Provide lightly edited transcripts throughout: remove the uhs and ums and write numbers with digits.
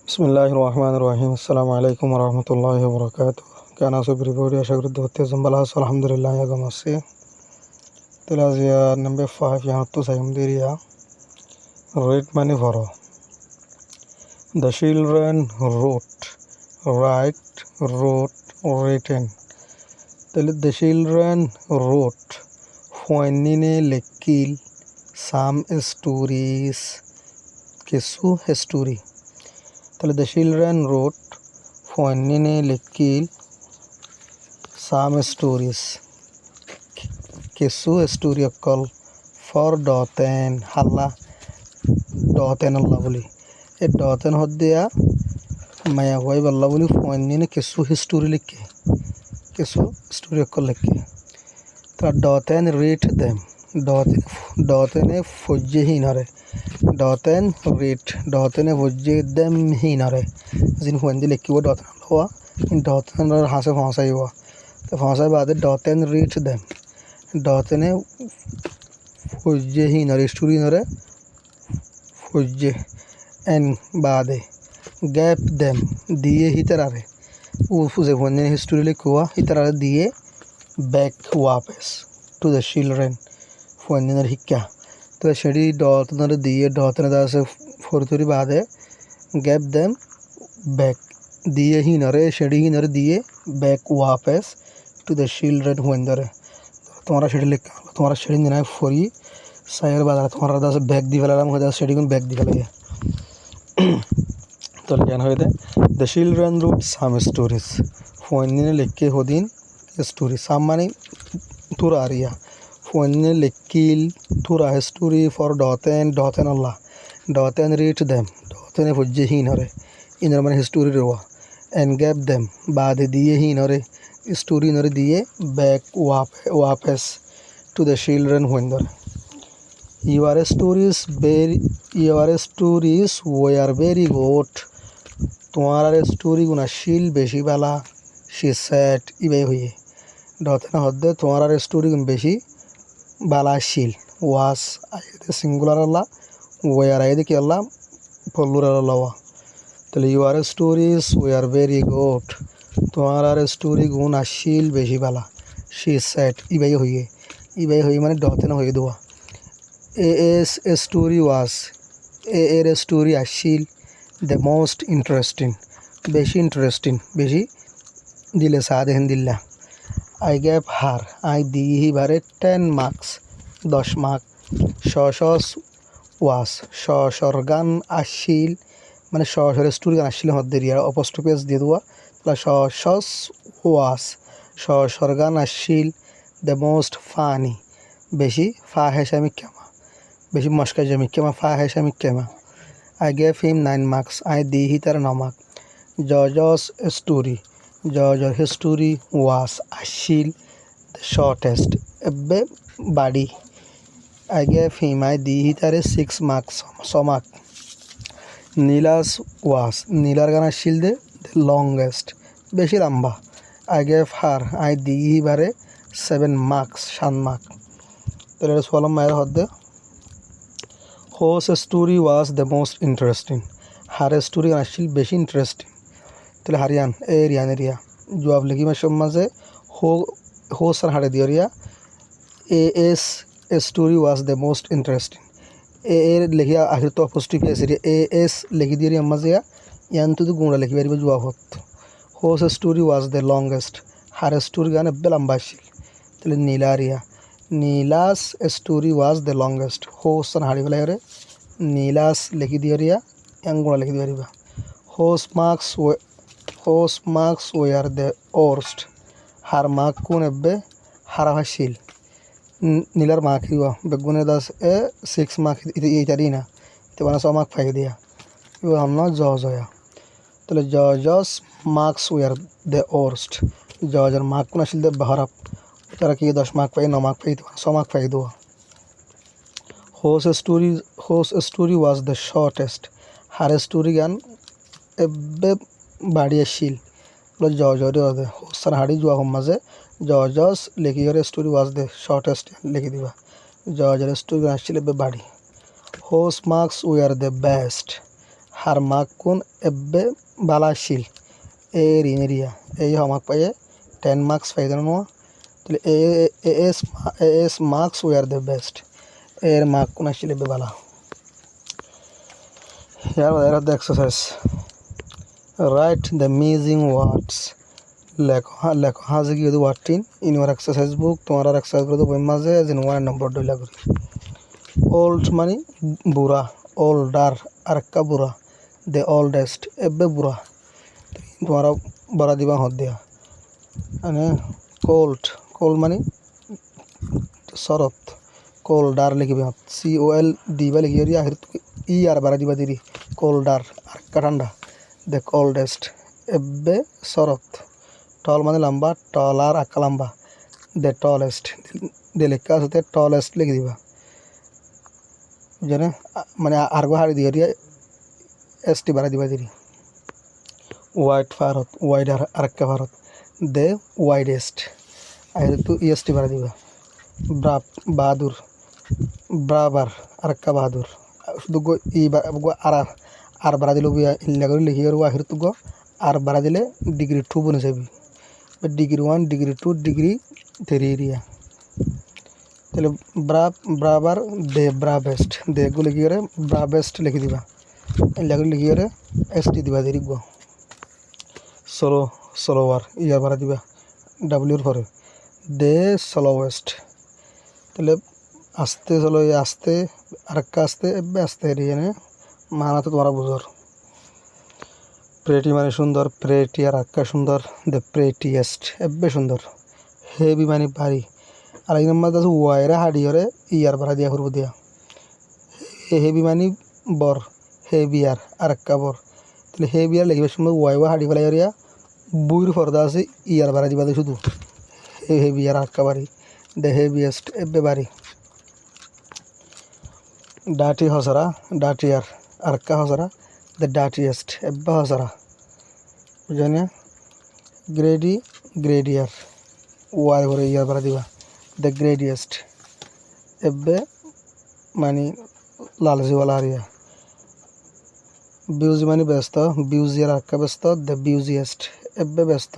Bismillahirrahmanirrahim. Assalamualaikum warahmatullahi wabarakatuh. Kana so everybody ashagru dotte zambala alhamdulillah ya gamasi. Telazia number 5 यहाँ तो sayamdiria. Read many foro. The children wrote, written. The children wrote. Fuanine lekil some stories. Kesu history. The children wrote Fuanine lekil some stories. Kesu story call for Doten Halla Doten lovely. A Doten Hodia Maya Wave lovely Fuanine Kesu history like Kesu story call like the Doten read them. Doten a Fujihinare. Doten read Doten a Fuji them hinare. Zin Fuendi Lekiwa Doten Loa in Doten or Hasa Fonsaiwa. The Fonsa by the Doten read them. Doten a Fuji hinare, Sturinare Fuji and Bade gap them. Die Hitarare. Ufuse when history Lekua Hitara die back wapes to the children. Fuandinar Hikka. The shady daughter the daughter as a forturi bade gap them back. Die hinare shady hinare die back wapes to the children when there. Tomorrow shady lick tomorrow shady in the night for ye. Sire Bada tomorrow does back the Valam with a shady back the Valaya. The children wrote some stories. Fuanine Leke Hodin a story. Some money Turaria. Fuanine Lekil Tura story for Doten Allah. Doten read them. Doten a Fujihinore. In Roman history roa. And gave them. Bade die hinore. Story nore die back wapes to the children when there. Your stories were very good. तुम्हारा story गुना शील बेशी वाला she said इबे हुई डॉटना होते तुम्हारा story गुन बेशी वाला शील was आये सिंगुलर अल्लाह where आये कि अल्लाह plural अल्लाह वा तो your stories were very good तुम्हारा स्टोरी गुना शील बेशी वाला she said इबे हुई माने डॉटना हुई दुआ as a story was a story ashil the most interesting beshi interesting beshi dile saade hindilla I gave her I dihi bare 10 marks 10 mark shoshos was shoshorgan ashil মানে shoshor story gan ashil hodde riya apostrophe দিয়ে দুয়া plus shoshos was shoshorgan ashil the most funny beshi fahishami kama beshi mashka jami kema fahishami kema I gave him 9 marks. I dihi tar 9 mark. Jojo's story. Jojo's history was Ashil, the shortest. Ebbe body. I gave him I dihi tar 6 marks. So mark. Nila's was Nilar gana Ashil the longest. Beshi lamba. I gave her I dihi bare 7 marks. Shan mark. So let us follow my hodde. Whose story was the most interesting? Her story actually beshi interesting. Tell Harian area. जवाब लिखी मैं शम्मा से हो sir हटे दिया रिया. A.S. story was the most interesting. A लिखिया आखिर तो apostrophe ऐसे रिया. A.S. लिखी दिया रिया अम्मा से या यान तो गुंडा लिखी बारी बजवा होत. Whose story was the longest? Her story गाने बेलंबाशी. तले नीला रिया. Neela's story was the longest. Whose son hari wala yore. Neela's likhi diya riya. Yanguna likhi diya riya. Whose marks were the worst. Har mark kun ebbe harahashil. Neelar mark hiwa. Begune das 6 mark itarina. Te bana 100 mark fai diya. Iwa hamna George hoya. Tole George's marks were the worst. George mark kun ashil de baharap. तारा की 10 mark पाई 9 mark पाई 100 mark पाई दो whose story was the shortest her story gan ebbe badi ashil lo jojo de hosan hadi jua homaze jojo's likhi your story was the shortest likhi diba jojo's story gan ashil ebbe badi whose marks were the best har makkun ebbe bala shil er ineria ei hamak paye 10 marks faydano tile as marks were the best er makkun ashil ebbe bala. Here there are the exercise. Write the missing words. লেখো হাজে গিয়ে word in your exercise book তোমার exercise করে বই মাঝে যেন 1 নম্বর ডইলা করি old মানে বুড়া ওল্ডার আরেকটা বুড়া দ্য ওল্ডেস্ট এবে বুড়া তোমার বড়া দিবা হদ দিয়া মানে কোল্ড মানে শরৎ কোল্ডার লিখিবে COLD বা লিখি আখির ই আর বাড়া দিবা দিরি কোল্ডার আরেকটা ঠান্ডা দ্য কোল্ডেস্ট এবে শরৎ টল মানে লম্বা টল আর আঁকা লম্বা দ্য টলেস্ট দে লেখা আছে টলেস্ট লিখে দিবা জানে মানে আরগো হাড়ি দিয়ে ST বাড়া দিবা দিরি হোয়াইট ভারত ওয়াইড আর আরেকটা ভারত দ্য ওয়াইডেস্ট আর তো EST বাড়া দিবা বাহাদুর ব্রাবার আরেকটা বাহাদুর শুধু আর বাড়া দিলে ইল্লা করে লিখি আর আখির তো আর বাড়া দিলে ডিগ্রি 2 বনে যাবি ডিগ্রি 1 ডিগ্রি 2 ডিগ্রি 3 এরিয়া তাহলে ব্রাবার দে ব্রাবেস্ট দে গুলো লিখি করে ব্রাবেস্ট লিখে দিবা এলাকা লিখি করে ST দিবা দিরিব স্লোয়ার ইয়ার বাড়া দিবা W পরে দে স্লোয়েস্ট তাহলে আস্তে চলো আস্তে আরেকটা আস্তে এবে আস্তে এরিয়া মানা তো তোমরা বুঝর প্রেটি মানে সুন্দর প্রেটি আর আক্কা সুন্দর দ্য প্রেটিয়েস্ট এবে সুন্দর হেভি মানে ভারী আর এই নম্বর আছে ওয়াইরা হাড়িয়রে ইয়ার ভাড়া দিয়া করবো দিয়া হেভি মানে বর হেভিয়ার আর আক্কা বর তাহলে হেভিয়ার লিখবে সময় ওয়াইওয়া হাড়ি ফেলাই এরিয়া বুইর ফর্দা আছে ইয়ার ভাড়া দিবা শুধু হেভিয়ার আক্কা বাড়ি দ্য হেভিয়েস্ট এবে বাড়ি ডাটি হসরা ডাটিয়ার আর আক্কা হসরা দ্য ডাটিয়েস্ট এব্বা হসরা বুঝানে গ্রেডিয়ার ওয়াই করে ইয়ার বাড়া দিবা দ্য গ্রেডিয়েস্ট এব্বে মানে লালজিওয়ালা হারিয়া বিউজি মানে ব্যস্ত বিউজিয়ার আক্কা ব্যস্ত দ্য বিউজিয়েস্ট এব্বে ব্যস্ত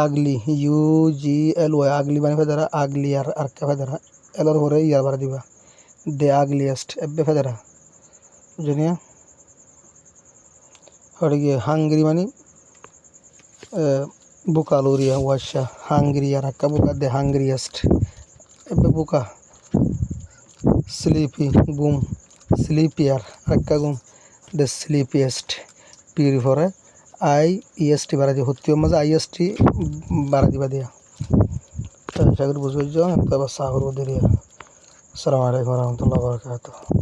আগলি UGLY আগলি মানে ফেদারা আগলিয়ার আক্কা ফেদারা এলর করে ইয়ার বাড়া দিবা দ্য আগলিয়েস্ট এব্বে ফেদারা বুঝানিয়া হরে গিয়ে হাঙ্গরি মানে বুকা লোরিয়া ওয়াশা হাঙ্গরি আর আক্কা বুকা দ্য হাঙ্গরিয়েস্ট এবে বুকা স্লিপি গুম স্লিপিয়ার আক্কা গুম দ্য স্লিপিয়েস্ট পির ফরে IEST বাড়া দিয়ে হত্যি মাঝে IST বাড়া দিবা দিয়া আশা করি বুঝবে যাও এবার সাগর দিয়া আসসালামু আলাইকুম রহমতুল্লাহ বারাকাতুহু